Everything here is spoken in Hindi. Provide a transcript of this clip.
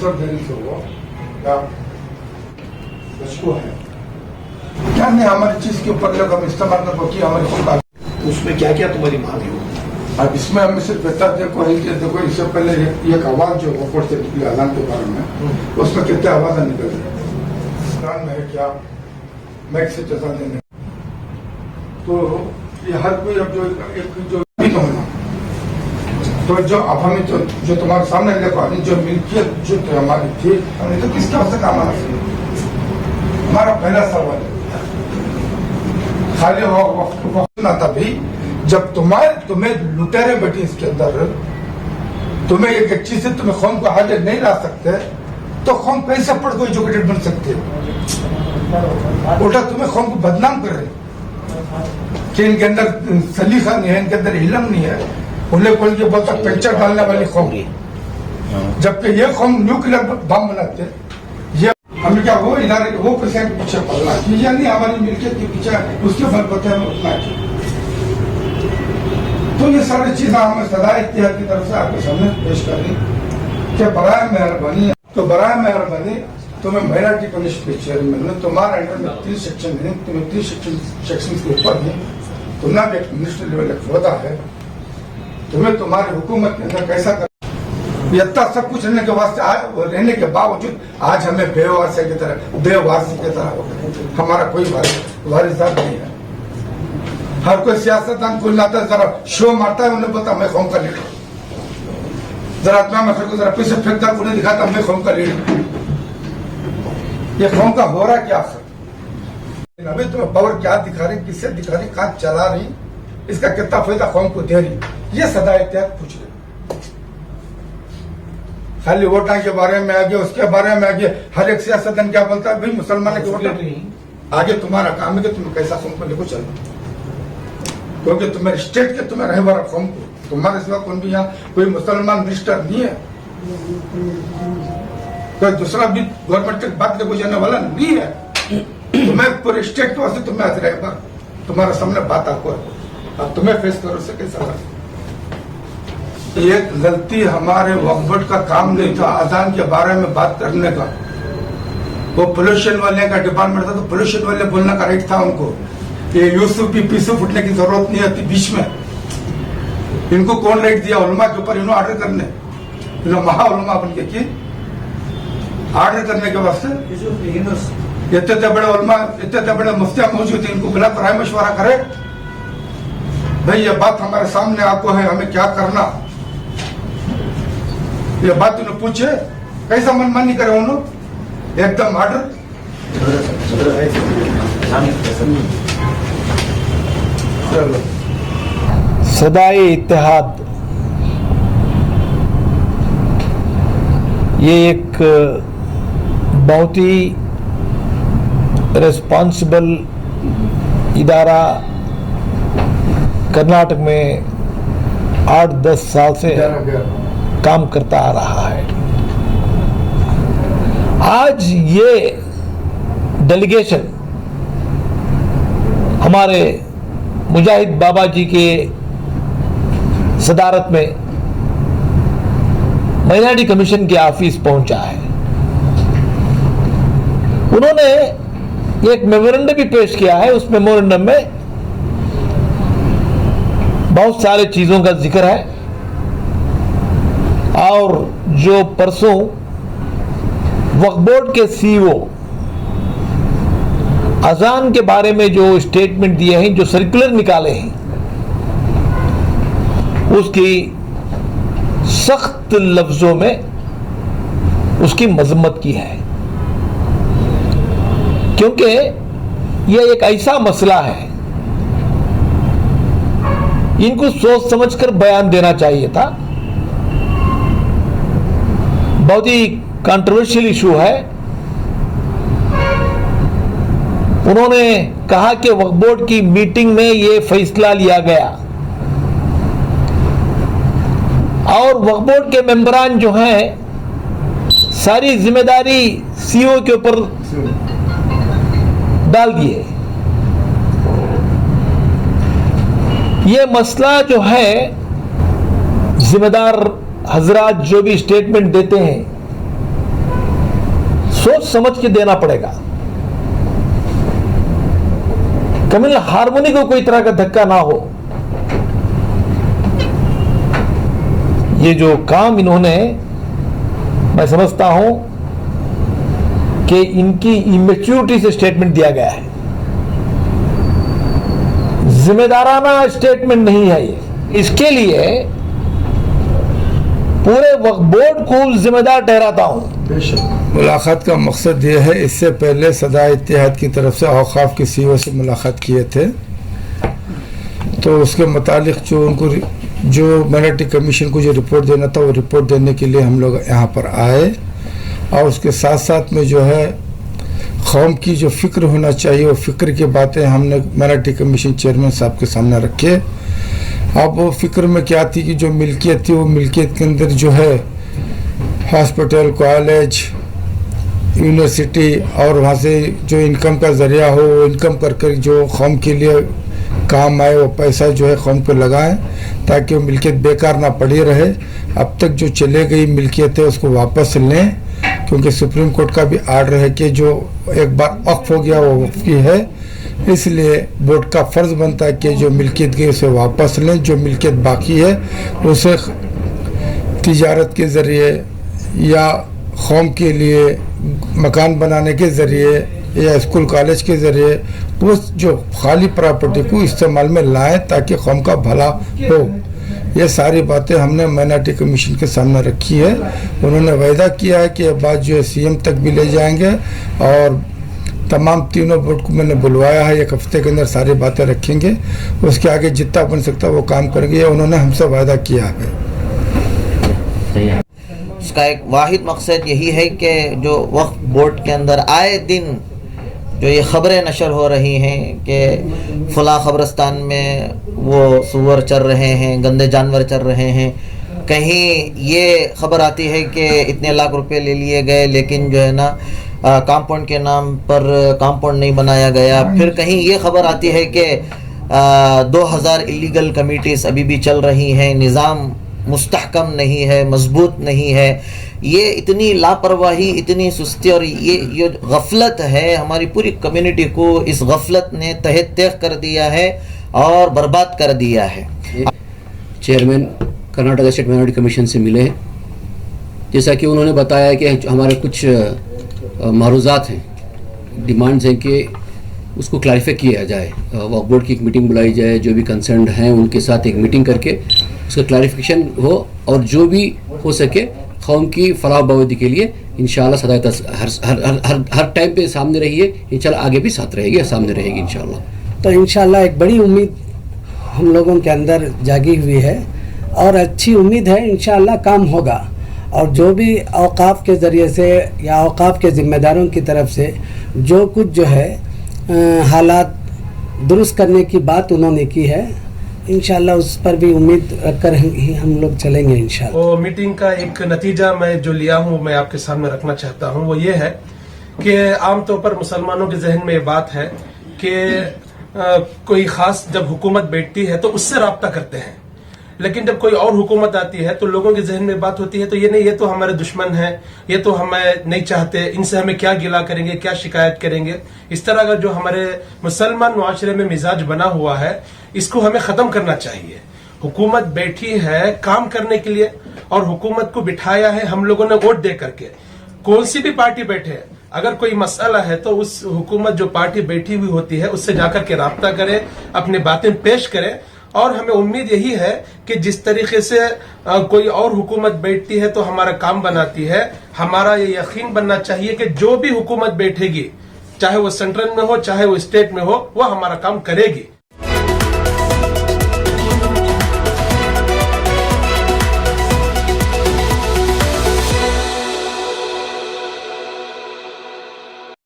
ट्रांसफर देने से वो क्या है क्या नहीं हमारी चीज के ऊपर लोग हम इस्तेमाल कर कि हमारी चीज तो उसमें क्या क्या तुम्हारी मांग है? अब इसमें हमें सिर्फ बता देखो देखो इससे पहले एक आवाज जो ऊपर से निकली अजान के बारे में उसमें कितने आवाज निकल रही में है क्या मैक से जजा देने तो ये हर कोई अब जो होना तो जो अब हमें जो तुम्हारे सामने देखो अभी जो मिल्कियत जो तो हमारी थी हमने तो किसके हद से काम आना चाहिए हमारा पहला सवाल है खाली वक्त ना तभी जब तुम्हें लुटेरे बैठी इसके अंदर तुम्हें एक चीज से तुम्हें कौम को हाजिर नहीं ला सकते तो कौम कैसे पढ़ को एजुकेटेड बन सकते हो उल्टा तुम्हें कौम को बदनाम कर रहे कि इनके अंदर सलीका नहीं है इनके अंदर इल्म नहीं है उन्हें कोई ये बोलता पिक्चर डालने वाली कौम जबकि ये कौम न्यूक्लियर बम बनाते ये हमें क्या वो इधर वो पेशेंट के पीछे पड़ना चाहिए नहीं हमारी मिल्कियत के पीछे उसके फल पते हमें उठना चाहिए तो ये सारी चीजें हमें सदा इख्तियार की तरफ से आपके सामने पेश कर दी कि बराए मेहरबानी तो बराए मेहरबानी तुम्हें माइनॉरिटी कमीशन के चेयरमैन तुम्हारे अंडर में 3 सेक्शन है तुम्हें 3 सेक्शन के ऊपर है तुम्हारा भी एक मिनिस्टर लेवल एक होता है तुम्हें तुम्हारी हुकूमत के अंदर कैसा कर इतना सब कुछ रहने के बावजूद आज हमें बेवारसी की तरह हमारा कोई वारिसदार नहीं है हर कोई सियासतदान को लाता है जरा शो मारता है उन्हें बोलता मैं कौम का लीडर जरा इतना मैं जरा पीछे फेंकता उन्हें दिखाता मैं कौम का लीडर ये कौम का हो रहा क्या अभी तुम्हें पावर क्या दिखा रही किससे दिखा रही कहाँ चला रही इसका कितना फायदा कौम को दे रही ये सदा इत्याद पूछ रही खाली वोटा के बारे में आगे उसके बारे में आगे हर एक सियासतदान क्या बोलता है भाई मुसलमान के वोट आगे तुम्हारा काम है कि तुम्हें कैसा कौम को लेको चलना क्योंकि तुम्हारे स्टेट के तुम्हें रहे वाला कौम को तुम्हारे सिवा कौन भी यहाँ कोई मुसलमान मिनिस्टर नहीं है कोई दूसरा भी गवर्नमेंट की बात लेको जाने वाला नहीं है तुम्हें पूरे स्टेट के वास्ते तुम्हें आज रहे तुम्हारे सामने बात आपको अब तुम्हें फेस करो से कैसा एक गलती हमारे वक्फ बोर्ड का काम नहीं था अजान के बारे में बात करने का वो पोल्यूशन वाले का डिपार्टमेंट था तो पोल्यूशन वाले बोलने का राइट था उनको ये यूसुफ भी पीसुफ उठने की जरूरत नहीं होती बीच में इनको कौन राइट दिया उलमा के ऊपर इन्होंने ऑर्डर करने इन्होंने महा उलमा बन के की ऑर्डर करने के वास्ते इतने बड़े उलमा इतने बड़े मुफ्तियां मौजूद है इनको बिना राय मशवरा करे भाई ये बात हमारे सामने आपको है हमें क्या करना ये बात उन्हें पूछे कैसा मनमानी करे उन्होंने एकदम ऑर्डर सदाए इत्तेहाद ये एक बहुत ही रिस्पॉन्सिबल इदारा कर्नाटक में 8-10 साल से काम करता आ रहा है। आज ये डेलीगेशन हमारे मुजाहिद बाबा जी के सदारत में माइनॉरिटी कमीशन के ऑफिस पहुंचा है। उन्होंने एक मेमोरेंडम भी पेश किया है। उस मेमोरेंडम में बहुत सारे चीजों का जिक्र है और जो परसों वक्फ बोर्ड के सीईओ अजान के बारे में जो स्टेटमेंट दिए हैं जो सर्कुलर निकाले हैं उसकी सख्त लफ्जों में उसकी मजम्मत की है क्योंकि यह एक ऐसा मसला है इनको सोच समझकर बयान देना चाहिए था। बहुत ही कंट्रोवर्शियल इशू है। उन्होंने कहा कि वक्फ बोर्ड की मीटिंग में यह फैसला लिया गया और वक्फ बोर्ड के मेंबरान जो हैं सारी जिम्मेदारी सीईओ के ऊपर डाल दिए। ये मसला जो है जिम्मेदार हजरात जो भी स्टेटमेंट देते हैं सोच समझ के देना पड़ेगा। कम्युनल हार्मोनी को कोई तरह का धक्का ना हो। ये जो काम इन्होंने, मैं समझता हूं कि इनकी इमेच्योरिटी से स्टेटमेंट दिया गया है, जिम्मेदाराना स्टेटमेंट नहीं है ये। इसके लिए पूरे वक्फ बोर्ड को जिम्मेदार ठहराता हूं। मुलाकात का मकसद ये है, इससे पहले सदा इत्तेहाद की तरफ से औकाफ की सीओ से मुलाकात किए थे, तो उसके मुतालिक जो उनको जो माइनॉरिटी कमीशन को जो रिपोर्ट देना था वो रिपोर्ट देने के लिए हम लोग यहाँ पर आए, और उसके साथ साथ में जो है कौम की जो फ़िक्र होना चाहिए वो फ़िक्र की बातें हमने माइनॉरिटी कमीशन चेयरमैन साहब के सामने रखे। अब वो फ़िक्र में क्या थी कि जो मिल्कियत थी वो मिल्कियत के अंदर जो है हॉस्पिटल, कॉलेज, यूनिवर्सिटी और वहाँ से जो इनकम का ज़रिया हो वो इनकम कर जो कौम के लिए काम आए वो पैसा जो है कौम पे लगाएं, ताकि वो मिल्कियत बेकार ना पड़ी रहे। अब तक जो चले गई मिल्कियत है उसको वापस लें, क्योंकि सुप्रीम कोर्ट का भी आर्डर है कि जो एक बार वक्फ हो गया वो वक्फ की है, इसलिए बोर्ड का फ़र्ज़ बनता है कि जो मिल्कियत गई उसे वापस लें। जो मिल्कियत बाकी है उसे तिजारत के ज़रिए या कौम के लिए मकान बनाने के ज़रिए या स्कूल कॉलेज के ज़रिए उस जो खाली प्रॉपर्टी को इस्तेमाल में लाएं, ताकि कौम का भला हो। ये सारी बातें हमने माइनॉरिटी कमीशन के सामने रखी है। उन्होंने वायदा किया है कि ये बात जो है सीएम तक भी ले जाएंगे, और तमाम तीनों बोर्ड को मैंने बुलवाया है, एक हफ्ते के अंदर सारी बातें रखेंगे, उसके आगे जितना बन सकता है वो काम करेंगे, उन्होंने हमसे वायदा किया है। इसका एक वाहिद मकसद यही है कि जो वक्फ बोर्ड के अंदर आए दिन जो ये ख़बरें नशर हो रही हैं कि फ़ला क़ब्रिस्तान में वो सूअर चर रहे हैं, गंदे जानवर चर रहे हैं, कहीं ये ख़बर आती है कि इतने लाख रुपए ले लिए गए लेकिन जो है ना कंपाउंड के नाम पर कंपाउंड नहीं बनाया गया। फिर कहीं ये ख़बर आती है कि 2000 इलीगल कमिटीज़ अभी भी चल रही हैं, निज़ाम मुस्तहकम नहीं है, मजबूत नहीं है। ये इतनी लापरवाही, इतनी सुस्ती और ये गफलत है, हमारी पूरी कम्युनिटी को इस गफलत ने तहे तह कर दिया है और बर्बाद कर दिया है। Chairman Karnataka state minority commission से मिले, जैसा कि उन्होंने बताया कि हमारे कुछ मारूज़ात हैं, डिमांड्स हैं कि उसको क्लैरिफाई किया जाए, वक्फ बोर्ड की एक मीटिंग बुलाई जाए, जो भी कंसर्न्ड हैं उनके साथ एक मीटिंग करके उसका क्लैरिफिकेशन हो, और जो भी हो सके कौम की फलाह बहबूदी के लिए इंशाअल्लाह सदा हर टाइम पे सामने रहिए, इंशाअल्लाह आगे भी साथ रहेगी, सामने रहेगी इंशाअल्लाह। तो इंशाअल्लाह एक बड़ी उम्मीद हम लोगों के अंदर जागी हुई है और अच्छी उम्मीद है इंशाअल्लाह काम होगा, और जो भी औकाफ के ज़रिए से या औकाफ के ज़िम्मेदारों की तरफ से जो कुछ जो है हालात दुरुस्त करने की बात उन्होंने की है, इंशाअल्लाह उस पर भी उम्मीद रखकर ही हम लोग चलेंगे इंशाअल्लाह। वो मीटिंग का एक नतीजा मैं जो लिया हूँ मैं आपके सामने रखना चाहता हूँ, वो ये है कि आमतौर पर मुसलमानों के जहन में ये बात है कि कोई खास जब हुकूमत बैठती है तो उससे राब्ता करते हैं, लेकिन जब कोई और हुकूमत आती है तो लोगों के जहन में बात होती है तो ये नहीं, ये तो हमारे दुश्मन हैं, ये तो हमें नहीं चाहते, इनसे हमें क्या गिला करेंगे, क्या शिकायत करेंगे। इस तरह का जो हमारे मुसलमान मुआशरे में मिजाज बना हुआ है, इसको हमें खत्म करना चाहिए। हुकूमत बैठी है काम करने के लिए, और हुकूमत को बिठाया है हम लोगों ने वोट दे करके। कौन सी भी पार्टी बैठे, अगर कोई मसला है तो उस हुकूमत जो पार्टी बैठी हुई होती है उससे जाकर के राब्ता करे, अपनी बातें पेश करे। और हमें उम्मीद यही है कि जिस तरीके से कोई और हुकूमत बैठती है तो हमारा काम बनाती है, हमारा ये यकीन बनना चाहिए कि जो भी हुकूमत बैठेगी, चाहे वो सेंट्रल में हो चाहे वो स्टेट में हो, वो हमारा काम करेगी।